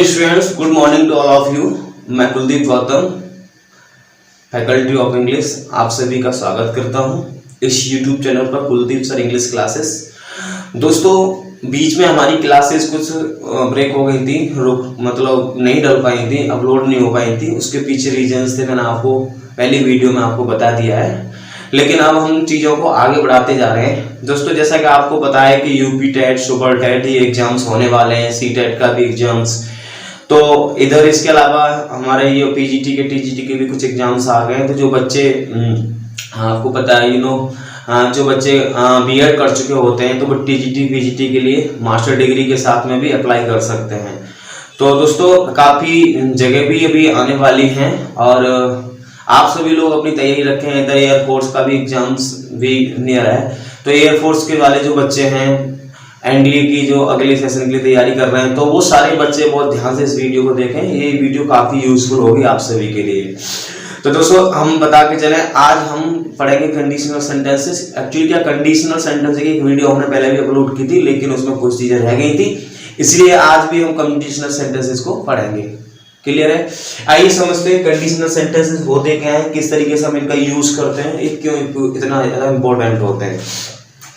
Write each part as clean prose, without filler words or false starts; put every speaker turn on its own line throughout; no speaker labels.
Students, good morning to all of you. मैं Kuldeep Gautam, faculty of English, आप सभी का स्वागत करता हूं इस यूट्यूब चैनल पर कुलदीप सर इंग्लिश क्लासेस। दोस्तों, बीच में हमारी क्लासेस कुछ ब्रेक हो गई थी, मतलब नहीं डल पाई थी, अपलोड नहीं हो पाई थी। उसके पीछे रीजंस थे, मैंने आपको पहली वीडियो में आपको बता दिया है। लेकिन अब हम चीज़ों को आगे बढ़ाते जा रहे हैं। दोस्तों, जैसा कि आपको पता है कि यूपी टेट, सुपर टेट ये एग्जाम्स होने वाले हैं, सी टेट का भी एग्जाम्स। तो इधर इसके अलावा हमारे ये पीजीटी के, टीजीटी के भी कुछ एग्जाम्स आ गए हैं। तो जो बच्चे आपको पता है जो बच्चे बीएड कर चुके होते हैं तो वो टीजीटी पीजीटी के लिए मास्टर डिग्री के साथ में भी अप्लाई कर सकते हैं। तो दोस्तों, काफ़ी जगह भी अभी आने वाली हैं और आप सभी लोग अपनी तैयारी रखें। इधर एयरफोर्स का भी एग्जाम्स भी नियर है। तो एयरफोर्स के वाले जो बच्चे हैं, एनडीए की जो अगले सेशन के लिए तैयारी कर रहे हैं, तो वो सारे बच्चे बहुत ध्यान से इस वीडियो को देखें। ये वीडियो काफ़ी यूजफुल होगी आप सभी के लिए। तो दोस्तों, हम बता के चलें, आज हम पढ़ेंगे कंडीशनल सेंटेंसेस। एक्चुअली क्या कंडीशनल सेंटेंस की एक वीडियो हमने पहले भी अपलोड की थी, लेकिन उसमें कुछ चीज़ें रह गई थी, इसलिए आज भी हम कंडीशनल सेंटेंसेस को पढ़ेंगे। क्लियर है? आइए समझते हैं कंडीशनल सेंटेंसेस होते क्या हैं, किस तरीके से हम इनका यूज करते हैं, ये क्यों इतना ज़्यादा इंपॉर्टेंट होते हैं।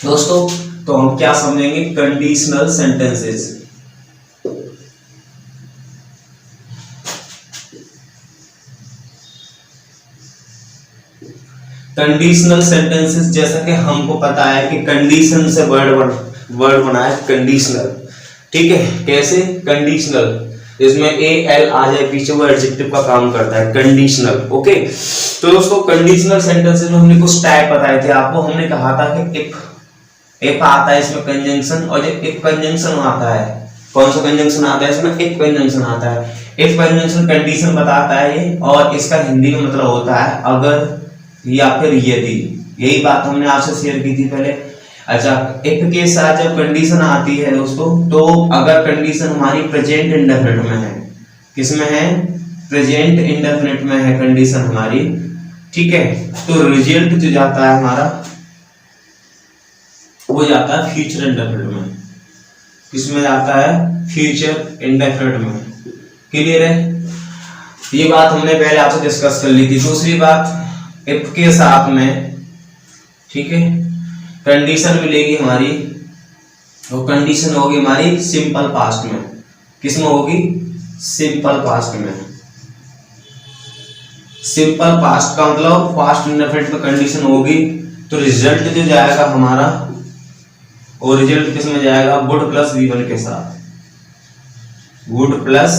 दोस्तों, तो हम क्या समझेंगे कंडीशनल सेंटेंसेस। कंडीशनल सेंटेंसेस, जैसा कि हमको पता है कि कंडीशन से वर्ड बना है कंडीशनल। ठीक है? कैसे? कंडीशनल, इसमें ए एल आ जाए पीछे, वो एडजेक्टिव का काम करता है, कंडीशनल। ओके, तो दोस्तों कंडीशनल सेंटेंसेस में हमने कुछ टाइप बताए थे आपको। हमने कहा था कि इफ आता है इसमें कंजंक्शन, और जब इफ कंजंक्शन आता है, कौन सा कंजंक्शन आता है इसमें? इफ कंजंक्शन आता है। इफ कंजंक्शन कंडीशन बताता है ये, और इसका हिंदी में मतलब होता है अगर या फिर यदि। यही बात हमने आपसे शेयर की थी पहले। अच्छा, इफ के साथ जब कंडीशन आती है दोस्तों, तो अगर कंडीशन हमारी प्रेजेंट इंडेफिनिट में है, किसमें है? प्रेजेंट इंडेफिनिट में है कंडीशन हमारी। ठीक है? तो रिजल्ट जो जाता है हमारा, वो जाता है फ्यूचर इंडेफिनिट में। किसमें जाता है? फ्यूचर इंडेफिनिट में। क्लियर है? ये बात हमने पहले आपसे डिस्कस कर ली थी। दूसरी बात, इफ के साथ में, ठीक है, कंडीशन मिलेगी हमारी, वो कंडीशन होगी हमारी सिंपल पास्ट में। किसमें होगी? सिंपल पास्ट में। सिंपल पास्ट का मतलब पास्ट इंडेफिनिट में कंडीशन होगी, तो रिजल्ट जो जाएगा हमारा, और रिजल्ट किसमें जाएगा? वुड प्लस वी1 के साथ। वुड प्लस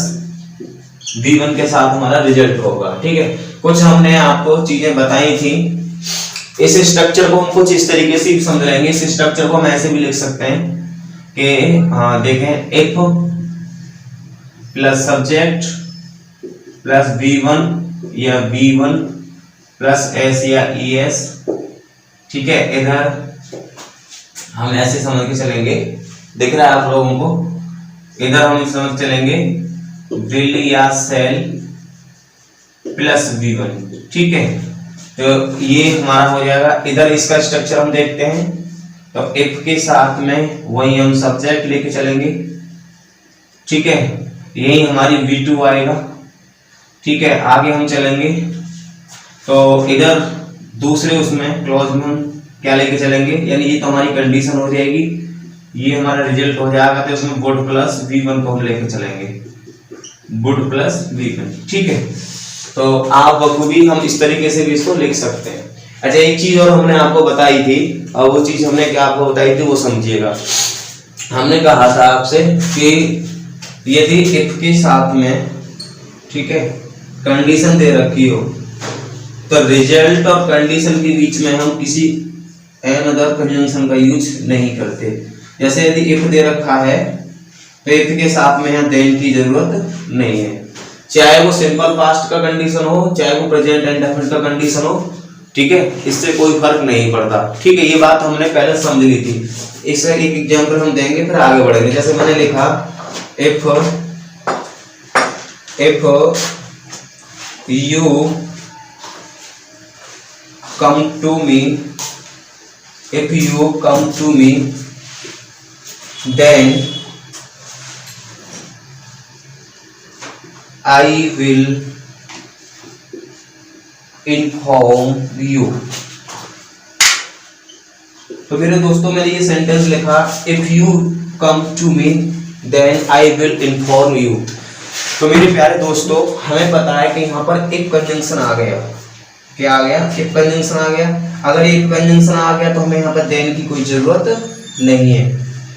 वी1 के साथ हमारा रिजल्ट होगा। ठीक है? कुछ हमने आपको चीजें बताई थी। इस स्ट्रक्चर को हम कुछ इस तरीके से समझ लेंगे। इस स्ट्रक्चर को हम ऐसे भी लिख सकते हैं कि देखें, if plus subject plus V1 या V1 प्लस S या ES। ठीक है? इधर हम ऐसे समझ के चलेंगे, दिख रहा है आप लोगों को? इधर हम समझ चलेंगे विल या सेल प्लस V1। ठीक है? तो ये हमारा हो जाएगा। इधर इसका स्ट्रक्चर हम देखते हैं, तो इफ के साथ में वही हम सब्जेक्ट लेके चलेंगे। ठीक है? यही हमारी V2 आएगा। ठीक है? आगे हम चलेंगे, तो इधर दूसरे उसमें क्लॉज में हम क्या लेके चलेंगे, यानी ये तो हमारी कंडीशन हो जाएगी, ये हमारा रिजल्ट हो जाएगा, तो उसमें वुड प्लस V1 को हम लेके चलेंगे, वुड प्लस V1। ठीक है? तो आप बखूबी हम इस तरीके से भी इसको लिख सकते हैं। अच्छा, एक चीज और हमने आपको बताई थी, और वो चीज हमने क्या आपको बताई थी वो समझिएगा। हमने कहा था आपसे कि यदि इफ के साथ में, ठीक है, कंडीशन दे रखी हो, तो रिजल्ट और कंडीशन के बीच में हम किसी अनदर कंजंक्शन का यूज नहीं करते। जैसे यदि इफ दे रखा है, तो इफ के साथ में यहाँ देन की जरूरत नहीं है, चाहे वो सिंपल पास्ट का कंडीशन हो, चाहे वो प्रेजेंट इंडेफिनिट का कंडीशन हो। ठीक है? इससे कोई फर्क नहीं पड़ता। ठीक है? ये बात हमने पहले समझ ली थी। इसका एक एग्जांपल हम देंगे, फिर आगे बढ़ेंगे। जैसे मैंने लिखा, if you come to me, if you come to me then I will inform you. तो मेरे दोस्तों मैंने ये सेंटेंस लिखा, if you come to me then I will inform you. तो मेरे प्यारे दोस्तों हमें पता है कि यहाँ पर एक कंजंक्शन आ गया। क्या आ गया? एक कंजंक्शन आ गया। अगर एक कंजंक्शन आ गया तो हमें यहाँ पर देन की कोई जरूरत नहीं है।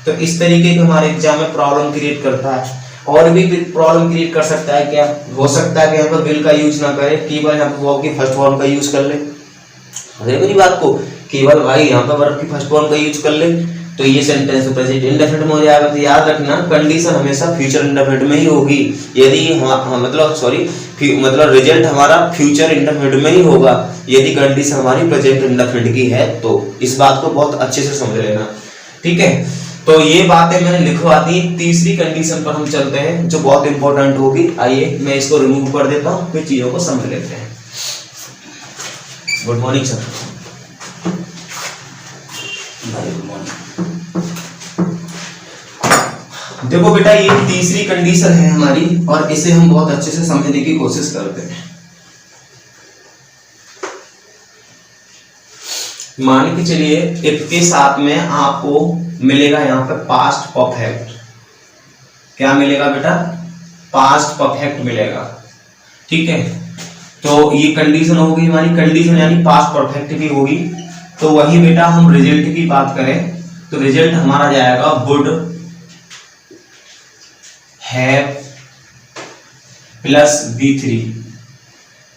तो इस तरीके के हमारे एग्जाम में प्रॉब्लम क्रिएट करता है। और भी प्रॉब्लम क्रिएट कर सकता है। क्या हो सकता है कि यहाँ पर विल का यूज ना करे, केवल यहाँ पर वर्ब की फर्स्ट फॉर्म का यूज कर ले। मेरी बात को केवल भाई यहाँ पर वर्ब की फर्स्ट फॉर्म का यूज कर ले तो ये सेंटेंस प्रेजेंट इंडेफिनिट में हो जाएगा। तो याद रखना कंडीशन हमेशा फ्यूचर इंडेफिनिट में ही होगी। यदि मतलब रिजल्ट हमारा फ्यूचर इंडेफिनिट में ही होगा यदि कंडीशन हमारी प्रेजेंट इंडेफिनिट की है। तो इस बात को बहुत अच्छे से समझ लेना, ठीक है। तो ये बातें मैंने लिखवा दी। तीसरी कंडीशन पर हम चलते हैं जो बहुत इंपॉर्टेंट होगी। आइए मैं इसको रिमूव कर देता हूँ, फिर चीजों को समझ लेते हैं। Good morning sir. Good morning. देखो बेटा ये तीसरी कंडीशन है हमारी और इसे हम बहुत अच्छे से समझने की कोशिश करते हैं। मान के चलिए इफ के साथ में आपको मिलेगा यहाँ पर पास्ट परफेक्ट। क्या मिलेगा बेटा? पास्ट परफेक्ट मिलेगा, ठीक है। तो ये कंडीशन होगी हमारी, कंडीशन यानी पास्ट परफेक्ट की होगी। तो वही बेटा हम रिजल्ट की बात करें तो रिजल्ट हमारा जाएगा वुड हैव प्लस B3।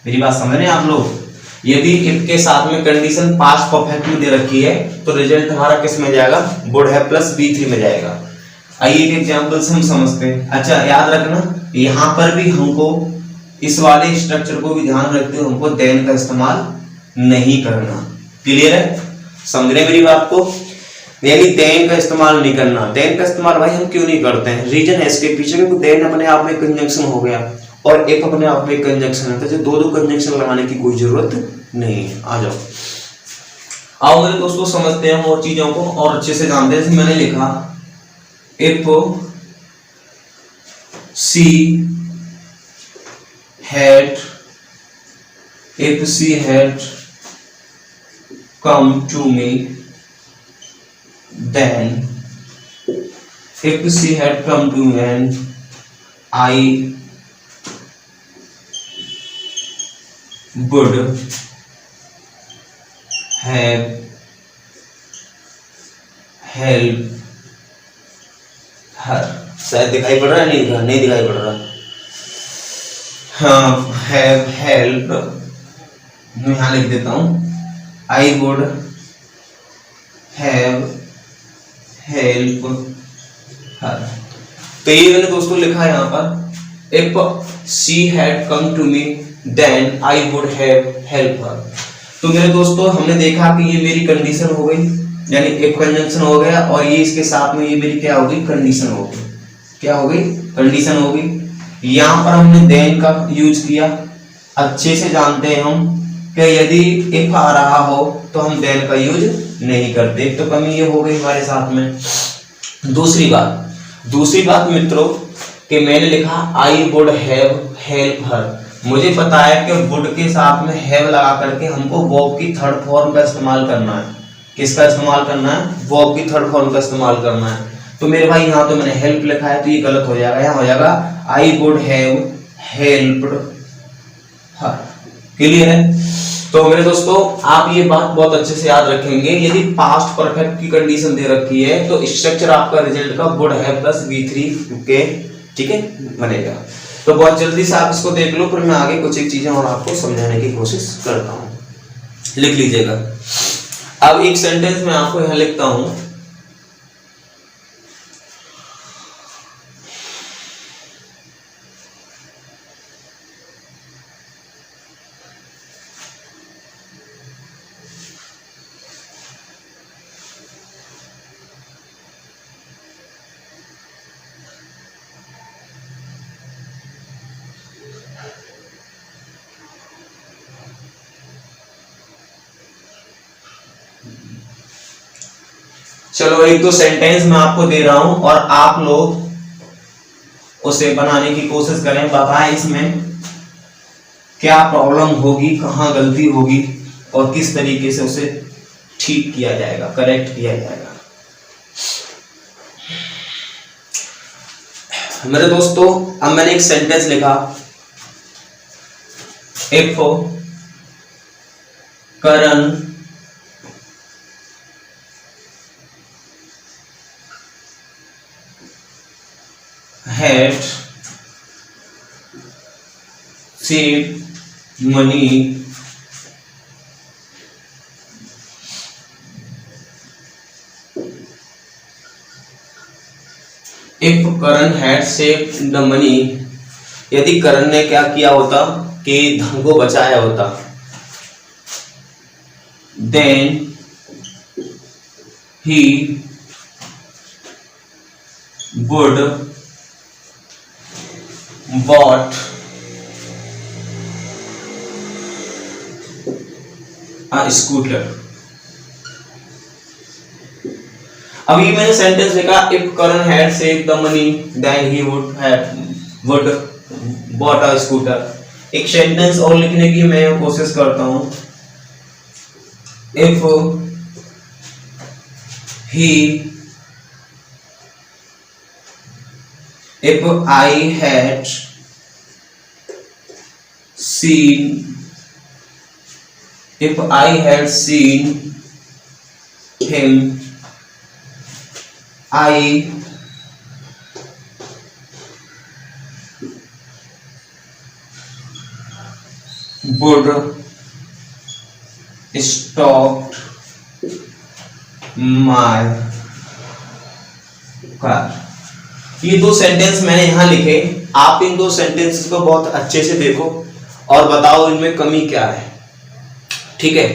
मेरी बात समझ रहे हैं आप लोग? यदि इफ के साथ में कंडीशन पास्ट परफेक्ट में दे रखी है तो रिजल्ट हमारा किस में जाएगा? वुड हैव प्लस B3 में जाएगा। आइए एक एग्जांपल से हम समझते हैं। अच्छा याद रखना यहां पर भी हमको इस वाले स्ट्रक्चर को भी ध्यान रखते हुए हमको देन का इस्तेमाल नहीं करना। क्लियर है? समझ रहे मेरी बात को? यानी देन का इस्तेमाल नहीं करना। देन का इस्तेमाल भाई हम क्यों नहीं करते हैं? रीजन है इसके पीछे क्योंकि देन अपने आप में कंजंक्शन हो गया और एक अपने आप में कंजंक्शन है, तो दो कंजंक्शन लगाने की कोई जरूरत नहीं है। आ जाओ, आओ मेरे दोस्तों समझते हैं और चीजों को और अच्छे से जानते हैं। जैसे मैंने लिखा if she had come to me then if she had come to me and I would have helped her। शायद दिखाई पड़ रहा है? नहीं दिखाई पड़ रहा। हाँ have helped, मैं यहाँ लिख देता हूँ I would have helped her। तो ये मैंने दोस्तों लिखा है यहाँ पर if she had come to me then I would have helped her। तो मेरे दोस्तों हमने देखा कि ये मेरी कंडीशन हो गई, यानी एक कंजंक्शन हो गया और ये इसके साथ में ये मेरी क्या हो गई? कंडीशन हो गई। क्या हो गई? कंडीशन हो गई। यहाँ पर हमने देन का यूज किया। अच्छे से जानते हैं हम कि यदि इफ आ रहा हो तो हम देन का यूज नहीं करते। तो कमी ये हो गई हमारे साथ में। दूसरी बात मित्रों कि मैंने लिखा आई वुड हैव हेल्प हर। मुझे पता है कि वुड के साथ में हैव लगा करके हमको वर्ब की थर्ड फॉर्म का इस्तेमाल करना है। किसका इस्तेमाल करना है? वर्ब की थर्ड फॉर्म का इस्तेमाल करना है। तो मेरे भाई यहाँ तो मैंने हेल्प लिखा है तो ये गलत हो जाएगा। यहाँ हो जाएगा I would have helped her. Clear है? तो मेरे दोस्तों आप ये बात बहुत अच्छे से याद रखेंगे। यदि पास्ट परफेक्ट की कंडीशन दे रखी है तो स्ट्रक्चर आपका रिजल्ट का वुड हैव प्लस B3 के, ठीक है, बनेगा। तो बहुत जल्दी से आप इसको देख लो, फिर मैं आगे कुछ एक चीजें और आपको समझाने की कोशिश करता हूँ। लिख लीजिएगा। अब एक सेंटेंस में आपको यहाँ लिखता हूं चलो एक दो सेंटेंस मैं आपको दे रहा हूं और आप लोग उसे बनाने की कोशिश करें, बताएं इसमें क्या प्रॉब्लम होगी, कहाँ गलती होगी और किस तरीके से उसे ठीक किया जाएगा, करेक्ट किया जाएगा। मेरे दोस्तों अब मैंने एक सेंटेंस लिखा, if Karan had saved money if Karan had saved the money, यदि करण ने क्या किया होता कि धन को बचाया होता, then he would bought a scooter। अभी मैंने सेंटेंस लिखा, if Karan had saved the money then he would bought a scooter. एक सेंटेंस और लिखने की मैं कोशिश करता हूं, if I had seen him, I would stop my car। ये दो सेंटेंस मैंने यहां लिखे, आप इन दो सेंटेंसेस को बहुत अच्छे से देखो और बताओ इनमें कमी क्या है, ठीक है।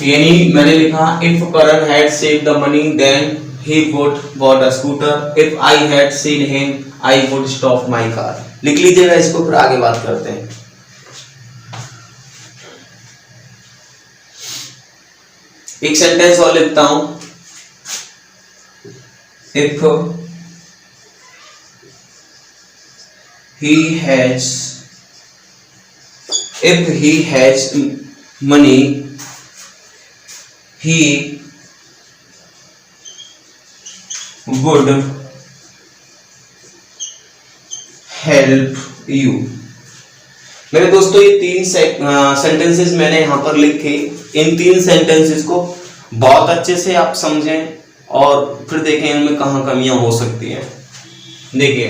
यानी मैंने लिखा, if Karan had saved the money then he would bought a scooter, if I had seen him I would stop my car। लिख लीजिएगा इसको, फिर आगे बात करते हैं। एक सेंटेंस और लिखता हूं, if he has money he would help you। मेरे दोस्तों ये तीन सेंटेंसेस मैंने यहां पर लिखे, इन तीन सेंटेंसेस को बहुत अच्छे से आप समझें और फिर देखें इनमें कहां कमियां हो सकती हैं। देखिए,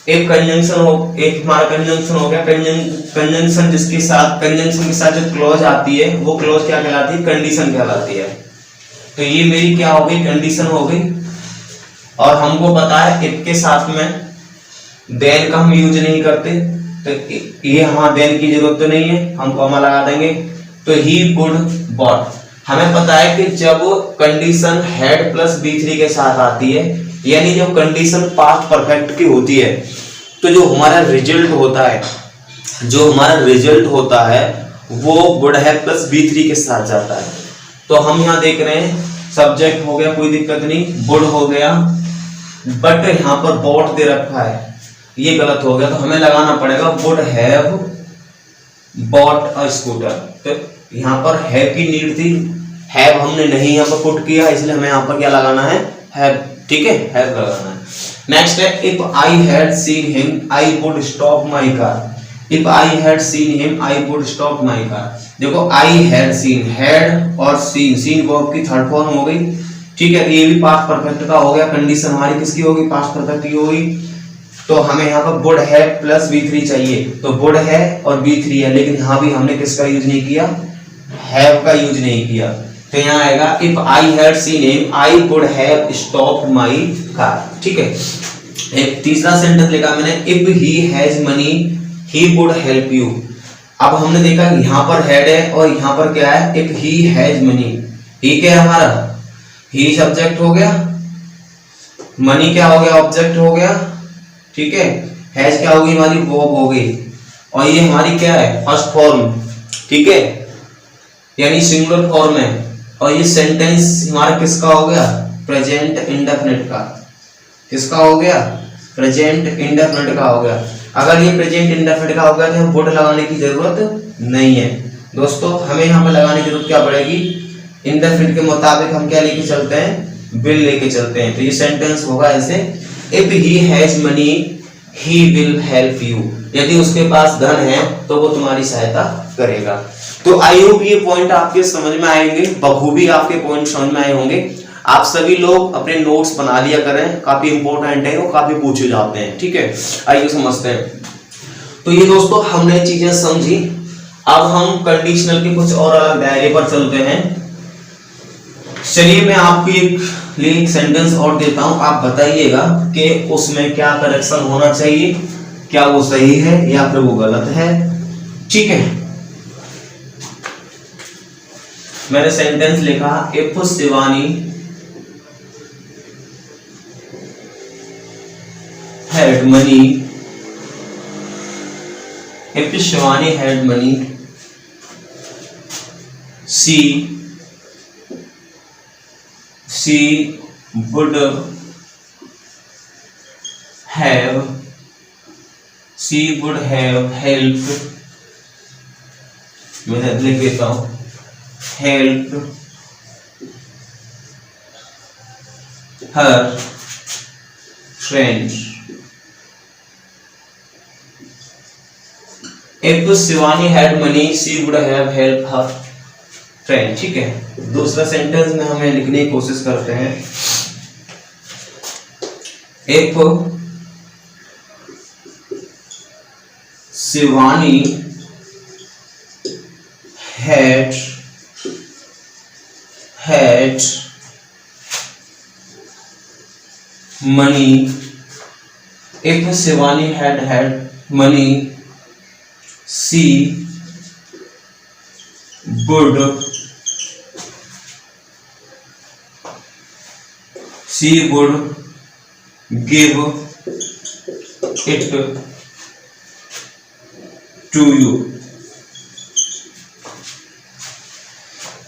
एक कंजंक्शन हो, एक हमारा कंजंक्शन हो गया, कंजंक्शन जिसके साथ, कंजंक्शन के साथ जो क्लॉज आती है वो क्लॉज क्या कहलाती है, कंडीशन कहलाती है। तो ये मेरी क्या हो गई, कंडीशन हो गई। और हमको पता है इफ के साथ में देन का हम यूज नहीं करते, तो ये हमारा देन की जरूरत तो नहीं है, हम कॉमा लगा देंगे। तो ही वुड बॉट, हमें पता है कि जब कंडीशन हैड प्लस B3 के साथ आती है, यानी जब कंडीशन पास्ट परफेक्ट की होती है, तो जो हमारा रिजल्ट होता है वो वुड हैव प्लस B3 के साथ जाता है। तो हम यहाँ देख रहे हैं सब्जेक्ट हो गया, कोई दिक्कत नहीं, वुड हो गया, बट यहाँ पर बॉट दे रखा है, ये गलत हो गया। तो हमें लगाना पड़ेगा would have bought a scooter. तो यहाँ पर हैव की नीड थी, हैव हमने नहीं यहाँ पर पुट किया, इसलिए हमें यहाँ पर क्या लगाना है, हैव, ठीक है, हैव लगाना है। नेक्स्ट है, if I had seen him I would stop my car. If I had seen him I would stop my car. देखो, आई हैड सीन, हैड और सीन, सीन वर्ब की थर्ड फॉर्म हो गई, ठीक है। ये भी पास्ट परफेक्ट का हो गया, कंडीशन हमारी किसकी होगी, पास्ट परफेक्ट की होगी। तो हमें यहाँ पर वुड है प्लस B3 चाहिए, तो वुड है और B3 है, लेकिन यहाँ भी हमने किसका यूज नहीं किया, हैव का यूज नहीं किया। तो यहाँ आएगा, if I had seen him I would have stopped my car, ठीक है। एक तीसरा सेंटेंस लिखा मैंने, if he has money he would help you. अब हमने देखा यहाँ पर हेड है और यहाँ पर क्या है, इफ ही हैज मनी, ही क्या है हमारा, ही सब्जेक्ट हो गया, मनी क्या हो गया, ऑब्जेक्ट हो गया, ठीक है। हैज क्या होगी हमारी, वर्ब हो गई, और ये हमारी क्या है, फर्स्ट फॉर्म, ठीक है, यानी सिंगुलर फॉर्म है। और ये सेंटेंस हमारा किसका हो गया, प्रेजेंट इंडेफिनिट का, किसका हो गया, प्रेजेंट इंडेफिनिट का हो गया। अगर ये प्रेजेंट इंडेफिनिट का हो गया तो हम वुड लगाने की जरूरत नहीं है दोस्तों। हमें यहाँ पर लगाने की जरूरत क्या पड़ेगी, इंडेफिनिट के मुताबिक हम क्या लेके चलते हैं, विल लेके चलते हैं। तो ये सेंटेंस होगा ऐसे, if he has money he will help you. यदि उसके पास धन है तो वो तुम्हारी सहायता करेगा। तो आई होप ये पॉइंट आपके समझ में आएंगे, बखूबी आपके पॉइंट समझ में आए होंगे। आप सभी लोग अपने नोट्स बना लिया करें, काफी इंपॉर्टेंट है, वो काफी पूछे जाते हैं। ठीक है, आइए समझते हैं। तो ये दोस्तों हमने चीजें समझी। अब हम कंडीशनल के कुछ और अलग दायरे पर चलते हैं। चलिए मैं आपको एक सेंटेंस और देता हूं, आप बताइएगा कि उसमें क्या करेक्शन होना चाहिए, क्या वो सही है या फिर वो गलत है। ठीक है, मैंने सेंटेंस लिखा, if Shivani had money, if Shivani had money, she would have helped, मैं लिख देता हूं, helped her friend। If Shivani had money, she would have helped her friend। ठीक है, दूसरा सेंटेंस में हमें लिखने की कोशिश करते हैं। If Shivani had money, if Shivani had money, she would give it to you।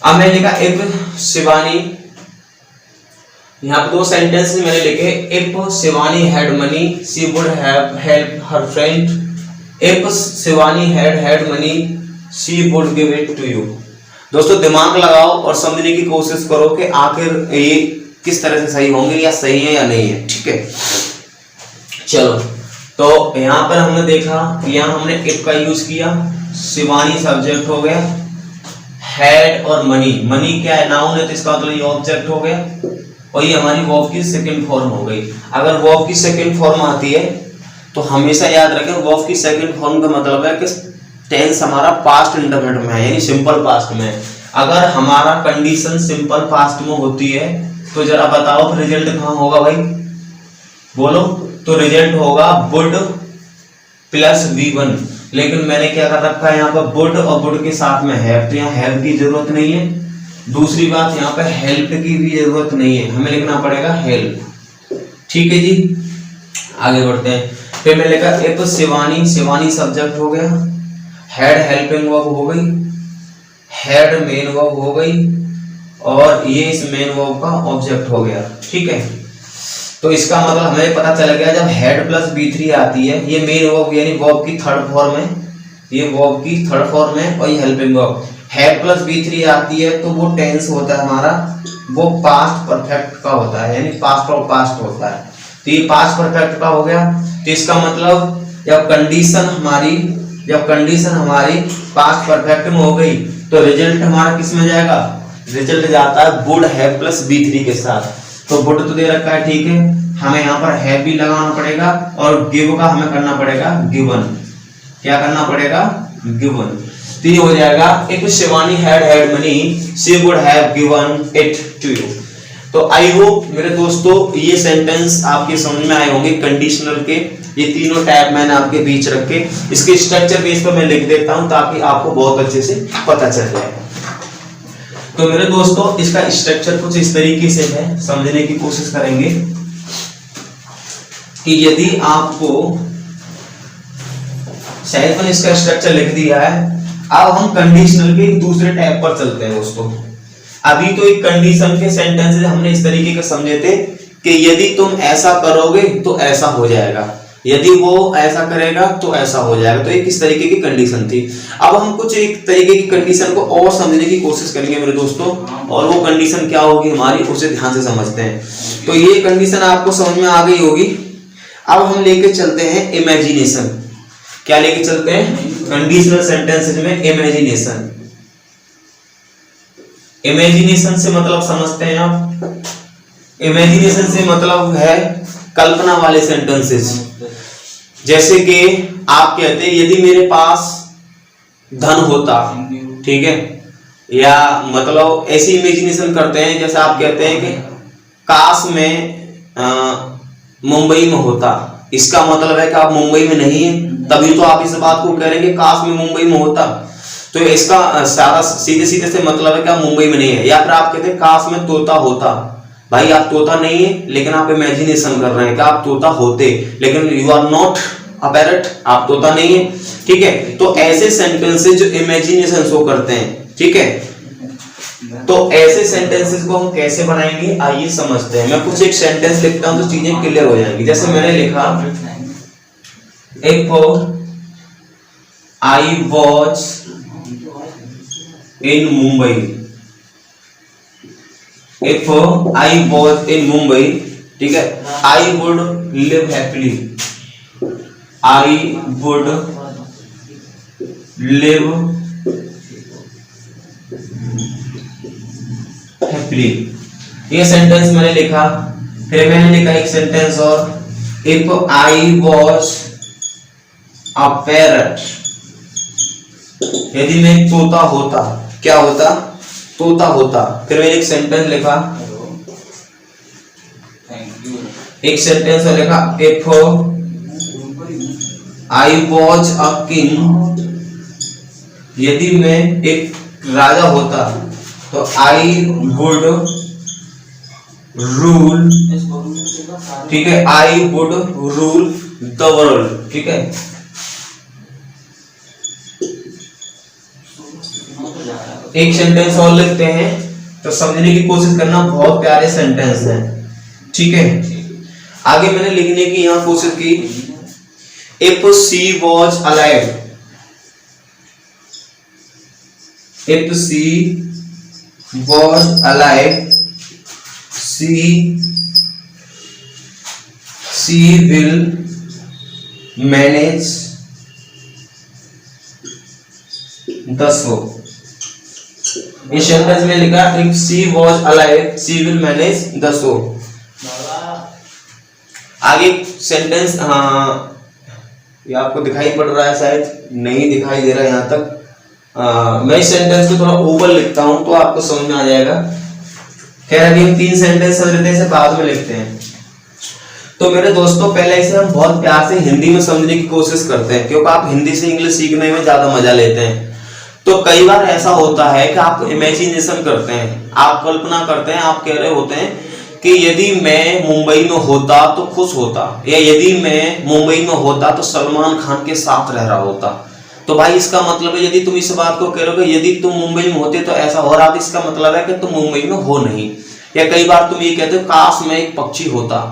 अब मैंने लिखा इफ शिवानी, यहाँ पे दो सेंटेंस मैंने लिखे, if Shivani had money she would have help her friend, if Shivani had money she would give it to you. दोस्तों दिमाग लगाओ और समझने की कोशिश करो कि आखिर ये किस तरह से सही होंगे, या सही है या नहीं है। ठीक है, चलो तो यहाँ पर हमने देखा, यहाँ हमने इफ का यूज किया, शिवानी सब्जेक्ट हो गया, हैड और मनी, मनी क्या है, नाउन है तो इसका मतलब ये ऑब्जेक्ट हो गया, और ये हमारी वर्ब की सेकंड फॉर्म हो गई। अगर वर्ब की सेकंड फॉर्म आती है तो हमेशा याद रखें, वर्ब की सेकंड फॉर्म का मतलब है कि टेंस हमारा पास्ट इंडेफिनिट में है, यानी सिंपल पास्ट में है। अगर हमारा कंडीशन सिंपल पास्ट में होती है तो जरा बताओ फिर रिजल्ट कहाँ होगा भाई, बोलो। तो रिजल्ट होगा वुड प्लस V1, लेकिन मैंने क्या कर रखा है यहाँ पर, वुड और वुड के साथ में हैव, तो यहाँ हैव की जरूरत नहीं है। दूसरी बात, यहाँ पे हेल्प की भी जरूरत नहीं है, हमें लिखना पड़ेगा हेल्प। ठीक है जी, आगे बढ़ते हैं। फिर मैं लिखा इफ शिवानी, शिवानी सब्जेक्ट हो गया, हैड हेल्पिंग वर्ब हो गई, हैड मेन वर्ब हो गई, और ये इस मेन वर्ब का ऑब्जेक्ट हो गया। ठीक है, तो इसका मतलब हमें पता चल गया, जब हेड प्लस B3 आती है, ये मेन वर्ब यानी वर्ब की थर्ड फॉर्म है, ये वर्ब की थर्ड फॉर्म है, और ये helping verb, had plus B3 आती है तो वो टेंस होता है हमारा, वो पास्ट परफेक्ट का होता है, यानी पास्ट और पास्ट होता है। तो ये पास्ट परफेक्ट का हो गया। तो इसका मतलब जब कंडीशन हमारी पास्ट परफेक्ट में हो गई तो रिजल्ट हमारा किस में जाएगा, रिजल्ट जाता है वुड हैव प्लस B3 के साथ। तो वुड तो दे रखा है, ठीक है, हमें यहाँ पर हैव भी लगाना पड़ेगा, और गिव का हमें करना पड़ेगा गिवन। क्या करना पड़ेगा, गिवन। तो ये हो जाएगा if Shivani had money she would have given it to you. तो आई होप मेरे दोस्तों ये सेंटेंस आपके समझ में आए होंगे। कंडीशनल के ये तीनों टैब मैंने आपके बीच रखे, इसके स्ट्रक्चर बेस पर मैं लिख देता हूं ताकि आपको बहुत अच्छे से पता चल जाए। तो मेरे दोस्तों इसका स्ट्रक्चर कुछ इस तरीके से है, समझने की कोशिश करेंगे कि यदि आपको शायद मैंने इसका स्ट्रक्चर लिख दिया है। अब हम कंडीशनल के दूसरे टैब पर चलते हैं दोस्तों। अभी तो एक कंडीशन के सेंटेंसेस हमने इस तरीके के समझे थे कि यदि तुम ऐसा करोगे तो ऐसा हो जाएगा, यदि वो ऐसा करेगा तो ऐसा हो जाएगा। तो ये किस तरीके की कंडीशन थी। अब हम कुछ एक तरीके की कंडीशन को और समझने की कोशिश करेंगे मेरे दोस्तों, और वो कंडीशन क्या होगी हमारी, उसे ध्यान से समझते हैं। तो ये कंडीशन आपको समझ में आ गई होगी। अब हम लेके चलते हैं इमेजिनेशन। क्या लेके चलते हैं, कंडीशनल सेंटेंसेस में इमेजिनेशन। इमेजिनेशन से मतलब समझते हैं आप, इमेजिनेशन से मतलब है कल्पना वाले सेंटेंसेस। जैसे कि आप कहते हैं यदि मेरे पास धन होता, ठीक है, या मतलब ऐसी इमेजिनेशन करते हैं जैसे आप कहते हैं कि काश में मुंबई में होता। इसका मतलब है कि आप मुंबई में नहीं है, तभी तो आप इस बात को कह रहे हैं कि काश में मुंबई में होता। तो इसका सारा सीधे सीधे से मतलब है कि आप मुंबई में नहीं है। या फिर आप कहते हैं काश में तोता होता। भाई आप तोता नहीं है, लेकिन आप इमेजिनेशन कर रहे हैं कि आप तोता होते, लेकिन you are not a parrot, आप तोता नहीं है, ठीक है। तो ऐसे सेंटेंसेस जो इमेजिनेशन शो करते हैं, ठीक है। तो ऐसे सेंटेंसेस को हम कैसे बनाएंगे आइए समझते हैं। मैं कुछ एक सेंटेंस लिखता हूं तो चीजें क्लियर हो जाएंगी। जैसे मैंने लिखा, एक I watch in Mumbai, If I was in Mumbai, ठीक है, I would live happily. I would live happily. ये सेंटेंस मैंने लिखा। फिर मैंने लिखा एक सेंटेंस और, If I was a parrot, यदि मैं तोता होता, क्या होता, तोता होता। फिर मैंने एक सेंटेंस लिखा, एक सेंटेंस और लिखा, if I was a king, यदि मैं एक राजा होता तो आई वुड रूल, ठीक है, I would rule the world, ठीक है। एक सेंटेंस और लिखते हैं तो समझने की कोशिश करना, बहुत प्यारे सेंटेंस हैं, ठीक है। आगे मैंने लिखने की यहां कोशिश की, if she was alive, if she was alive, she will manage the show. इस सेंटेंस में लिखा, if she was alive she will manage the show. आगे सेंटेंस, ये आपको दिखाई पड़ रहा है, शायद नहीं दिखाई दे रहा है यहां तक। मैं इस सेंटेंस को थोड़ा ऊपर लिखता हूं तो आपको समझ में आ जाएगा। खैर अभी हम 3 सेंटेंस समझ लेते हैं, इसे बाद में लिखते हैं। तो मेरे दोस्तों पहले इसे हम बहुत प्यार से हिंदी में समझने की कोशिश करते हैं, क्योंकि आप हिंदी से इंग्लिश सीखने में ज्यादा मजा लेते हैं। तो कई बार ऐसा होता है कि आप इमेजिनेशन करते हैं, आप कल्पना करते हैं, आप कह रहे होते हैं कि यदि मैं मुंबई में होता तो खुश होता, या यदि मैं मुंबई में होता तो सलमान खान के साथ रह रहा होता। तो भाई इसका मतलब है, यदि तुम इस बात को कह रहे हो यदि तुम मुंबई में होते तो ऐसा हो रहा, तो इसका मतलब है कि तुम मुंबई में हो नहीं। या कई बार तुम ये कहते हो काश में एक पक्षी होता,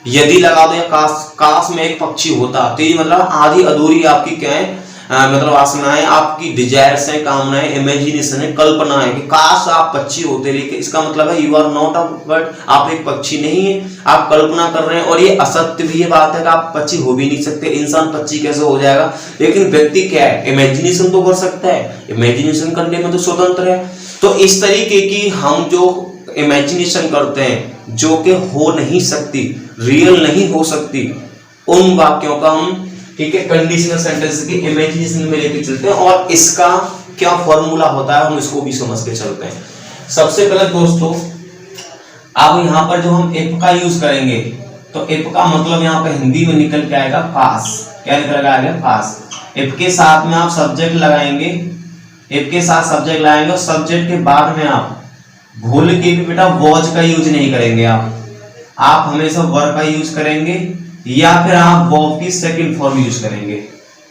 यदि लगा दो, या काश में एक पक्षी होता, तो ये मतलब आधी अधूरी आपकी क्या है, मतलब वासनाएं, आपकी डिजायर्स हैं, कामनाएं, इमेजिनेशन है, कल्पना है कि काश आप पक्षी होते, लेकिन इसका मतलब है you are not a bird, आप एक पक्षी नहीं है, आप कल्पना कर रहे हैं। और ये असत्य भी ये बात है कि आप पक्षी हो भी नहीं सकते, इंसान पक्षी कैसे हो जाएगा। लेकिन व्यक्ति क्या है, इमेजिनेशन तो कर सकता है, इमेजिनेशन करने में तो स्वतंत्र है। तो इस तरीके की हम जो इमेजिनेशन करते हैं जो कि हो नहीं सकती, रियल नहीं हो सकती, उन वाक्यों का हम, ठीक है, कंडीशनल सेंटेंस की इमेजिनेशन में लेके चलते हैं। और इसका क्या फॉर्मूला होता है हम इसको भी समझ के चलते हैं। सबसे पहले दोस्तों, अब यहाँ पर जो हम इफ का यूज करेंगे, तो इफ का मतलब यहाँ पे हिंदी में निकल के आएगा पास। क्या निकल आएगा, पास। इफ के साथ में आप सब्जेक्ट लगाएंगे, इफ के साथ सब्जेक्ट लगाएंगे, और सब्जेक्ट के बाद में आप भूल के भी बेटा वॉज का यूज नहीं करेंगे, आप हमेशा वर का यूज करेंगे, या फिर आप वर्ब की सेकंड फॉर्म यूज करेंगे।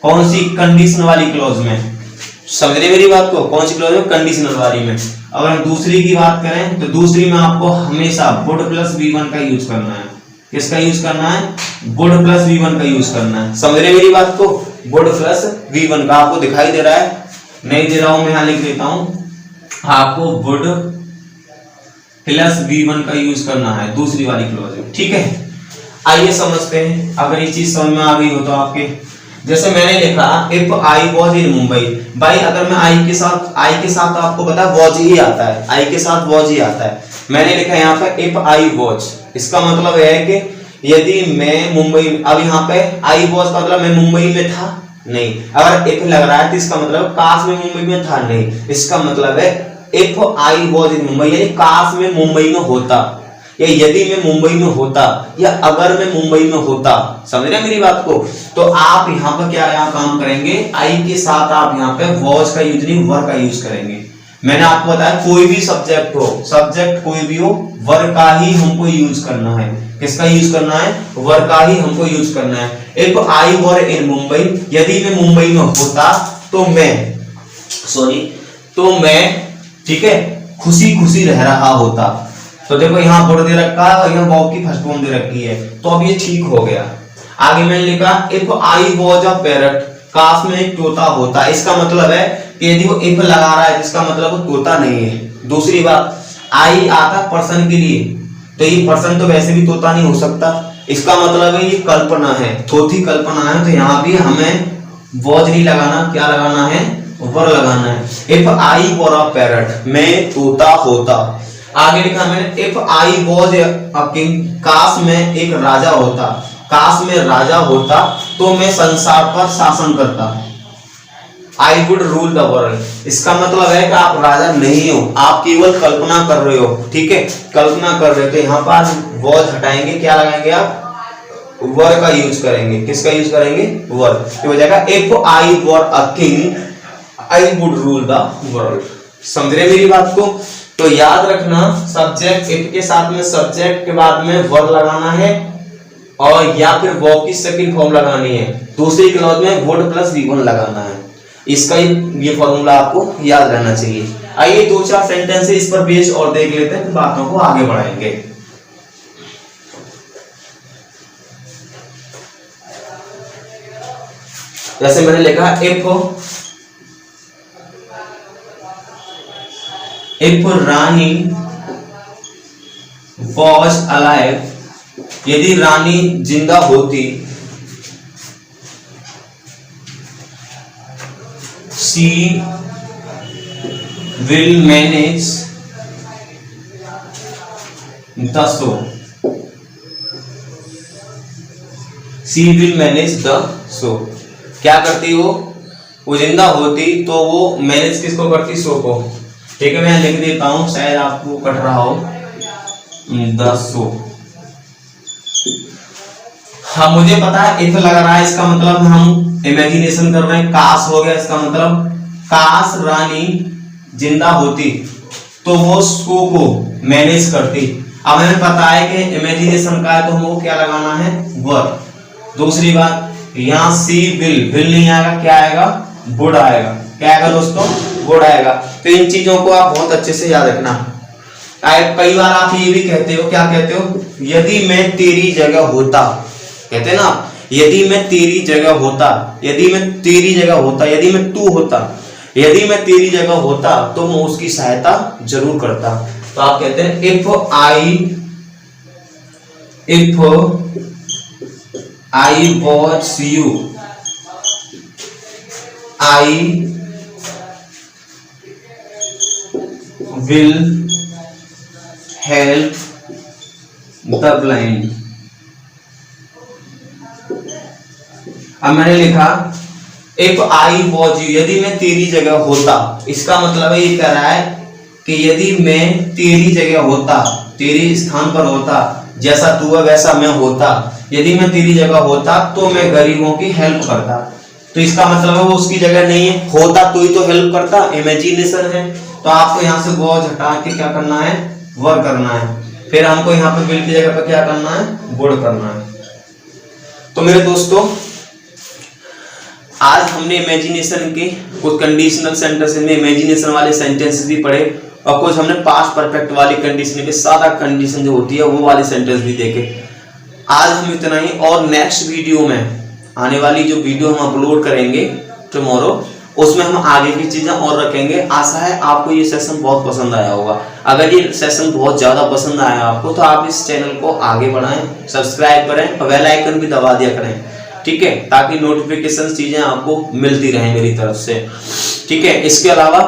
कौन सी, कंडीशन वाली क्लॉज में, समझ रहे मेरी बात को? कौन सी क्लॉज में? कंडीशनल वाली में। अगर हम दूसरी की बात करें तो दूसरी में आपको हमेशा वुड प्लस V1 का यूज करना है। किसका यूज करना है? वुड प्लस V1 का यूज करना है। समझ रहे मेरी बात को? वुड प्लस V1 का। आपको दिखाई दे रहा है? नहीं दे रहा हूं, मैं यहां लिख देता हूं, आपको वुड प्लस V1 का यूज करना है दूसरी वाली क्लॉज में। ठीक है, आइए समझते हैं। अगर ये चीज समझ में आ गई हो तो आपके, जैसे मैंने लिखा if I was in Mumbai. भाई अगर मैं आई के साथ आपको पता है वॉज ही आता है, आई के साथ वॉज ही आता है। मैंने लिखा यहाँ पे इफ आई वॉज, इसका मतलब है कि यदि मैं मुंबई, अब यहाँ पे आई वॉज का मतलब मैं मुंबई में था नहीं। अगर इफ लग रहा है तो इसका मतलब काश में मुंबई में था नहीं। इसका मतलब है if I was in Mumbai, यानी काश में मुंबई में होता, या यदि मैं मुंबई में होता, या अगर मैं मुंबई में होता। समझ रहे हैं मेरी बात को? तो आप यहाँ पर क्या यहाँ काम करेंगे, आई के साथ आप यहाँ पे वॉज का यूज नहीं वर का यूज करेंगे। मैंने आपको बताया कोई भी सब्जेक्ट हो, सब्जेक्ट कोई भी हो, वर का ही हमको यूज करना है। किसका यूज करना है? वर का ही हमको यूज करना है। इफ आई वर इन मुंबई, यदि मैं मुंबई में होता तो मैं ठीक है खुशी खुशी रह रहा होता। तो देखो यहाँ वुड दे रखा है और यहाँ वर्ब की फर्स्ट फॉर्म दे रखी है, तो अब ये ठीक हो गया। आगे मैंने लिखा if I was a parrot, काश में एक तोता होता। इसका मतलब है कि यदि वो इफ लगा रहा है जिसका मतलब वो तोता नहीं है। दूसरी बात, आई आता पर्सन के लिए, तो ये पर्सन तो वैसे भी तोता नहीं हो सकता। इसका मतलब है ये कल्पना है, थोथी कल्पना है। तो यहाँ भी हमें वॉज नहीं लगाना, क्या लगाना है? वर लगाना है। If I were a parrot, मैं तोता होता। आगे लिखा मैंने if I was a king, काश में एक राजा होता, काश में राजा होता तो मैं संसार पर शासन करता। I would rule the world, इसका मतलब है कि आप राजा नहीं हो, आप केवल कल्पना कर रहे हो। ठीक है, कल्पना कर रहे हो। तो यहाँ पर वॉज हटाएंगे, क्या लगाएंगे आप? वर का यूज करेंगे। किसका यूज करेंगे? वर। तो हो जाएगा if I were a king I would rule the world. समझ रहे मेरी बात को? तो याद रखना सब्जेक्ट इफ के साथ में सब्जेक्ट के बाद में वर लगाना है, और या फिर वर्ब की सेकंड फॉर्म लगानी है। दूसरी क्लॉज में वुड प्लस V1 लगाना है। इसका ये फॉर्मूला आपको याद रहना चाहिए। आइए 2-4 सेंटेंस इस पर बेस और देख लेते हैं, फिर बातों को आगे बढ़ाएंगे। जैसे मैंने लिखा इफ रानी वॉज अलाइव, यदि रानी जिंदा होती, she will manage the show, she will manage the show. क्या करती वो जिंदा होती तो वो मैनेज किसको करती? शो को। ठीक है, मैं लिख देता हूं, शायद आपको कट रहा हो, द शो। हाँ मुझे पता है इफ लग रहा है, इसका मतलब हम इमेजिनेशन कर रहे हैं। काश हो गया, इसका मतलब काश रानी जिंदा होती तो वो शो को मैनेज करती। अब हमें पता है कि इमेजिनेशन का है तो हमको क्या लगाना है? वर। दूसरी बात, यहाँ सी विल नहीं आएगा, क्या आएगा? वुड आएगा। क्या आएगा दोस्तों? वुड आएगा। तो इन चीजों को आप बहुत अच्छे से याद रखना। कई बार आप ये भी कहते हो, क्या कहते हो? यदि मैं तेरी जगह होता, कहते हैं ना, यदि मैं तेरी जगह होता, यदि मैं तेरी जगह होता, यदि मैं तू होता, यदि मैं तेरी जगह होता तो मैं उसकी सहायता जरूर करता। तो आप कहते हैं if I watch you, I will help the blind. अब मैंने लिखा इफ आई वॉज यू, यदि मैं तेरी जगह होता। इसका मतलब ये कह रहा है कि यदि मैं तेरी जगह होता, तेरे स्थान पर होता, जैसा तू है वैसा मैं होता, यदि मैं तेरी जगह होता तो मैं गरीबों की हेल्प करता। तो इसका मतलब है वो उसकी जगह नहीं है, होता तो ही तो हेल्प करता, इमेजिनेशन है। तो आपको यहाँ से वॉज हटा के क्या करना है? वर करना है। फिर हमको यहाँ पे विल की जगह पे क्या करना है? वुड करना है। तो मेरे दोस्तों आज हमने इमेजिनेशन के कुछ कंडीशनल सेंटेंस में इमेजिनेशन वाले सेंटेंसेस भी पढ़े और कुछ हमने पास्ट परफेक्ट वाली कंडीशन के सादा कंडीशन जो होती है वो वाले सेंटेंस भी देखे। आज हम इतना ही, और नेक्स्ट वीडियो में आने वाली जो वीडियो हम अपलोड करेंगे टुमारो, उसमें हम आगे की चीजें और रखेंगे। आशा है आपको ये सेशन बहुत पसंद आया होगा। अगर ये सेशन बहुत ज्यादा पसंद आया आपको तो आप इस चैनल को आगे बढ़ाएं, सब्सक्राइब करें और बेल आइकन भी दबा दिया करें, ठीक है, ताकि नोटिफिकेशन चीजें आपको मिलती रहें मेरी तरफ से, ठीक है। इसके अलावा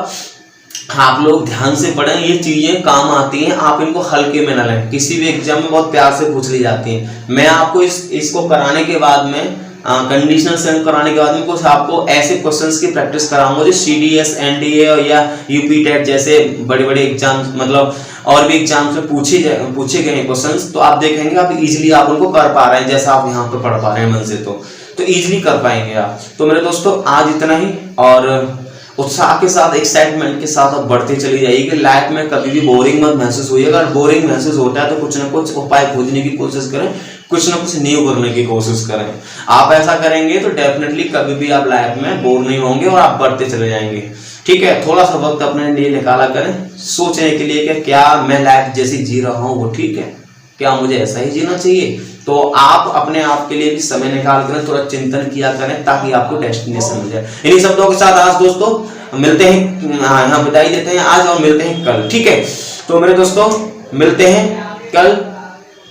आप लोग ध्यान से पढ़ें, ये चीजें काम आती हैं, आप इनको हल्के में न लें। किसी भी एग्जाम में बहुत प्यार से पूछ ली जाती हैं। मैं आपको इसको कराने के बाद में कंडीशनल सेंटेंस कराने के बाद में कुछ आपको ऐसे क्वेश्चंस की प्रैक्टिस कराऊंगा जो CDS, NDA या UP टेट जैसे बड़े बड़े एग्जाम, मतलब और भी एग्जाम्स में पूछे गए हैं क्वेश्चंस, तो आप देखेंगे आप इजीली आप उनको कर पा रहे हैं, जैसा आप यहाँ पे पढ़ पा रहे हैं मन से, तो इजीली कर पाएंगे आप। तो मेरे दोस्तों आज इतना ही, और उत्साह के साथ, एक्साइटमेंट के साथ आप बढ़ते चली जाइए। लाइफ में कभी भी बोरिंग मत महसूस होइए। अगर बोरिंग महसूस होता है तो कुछ ना कुछ उपाय खोजने की कोशिश करें, कुछ ना कुछ न्यू करने की कोशिश करें। आप ऐसा करेंगे तो डेफिनेटली कभी भी आप लाइफ में बोर नहीं होंगे और आप बढ़ते चले जाएंगे, ठीक है। थोड़ा सा वक्त अपने लिए निकाला करें सोचने के लिए कि क्या मैं लाइफ जैसी जी रहा हूँ वो ठीक है, क्या मुझे ऐसा ही जीना चाहिए। तो आप अपने आप के लिए भी समय निकाल कर थोड़ा चिंतन किया करें ताकि आपको डेस्टिनेशन मिल जाए। इन्हीं शब्दों के साथ आज दोस्तों मिलते हैं, यहाँ विदाई देते हैं आज और मिलते हैं कल, ठीक है। तो मेरे दोस्तों मिलते हैं कल।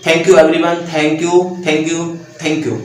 Thank you everyone, thank you, thank you, thank you.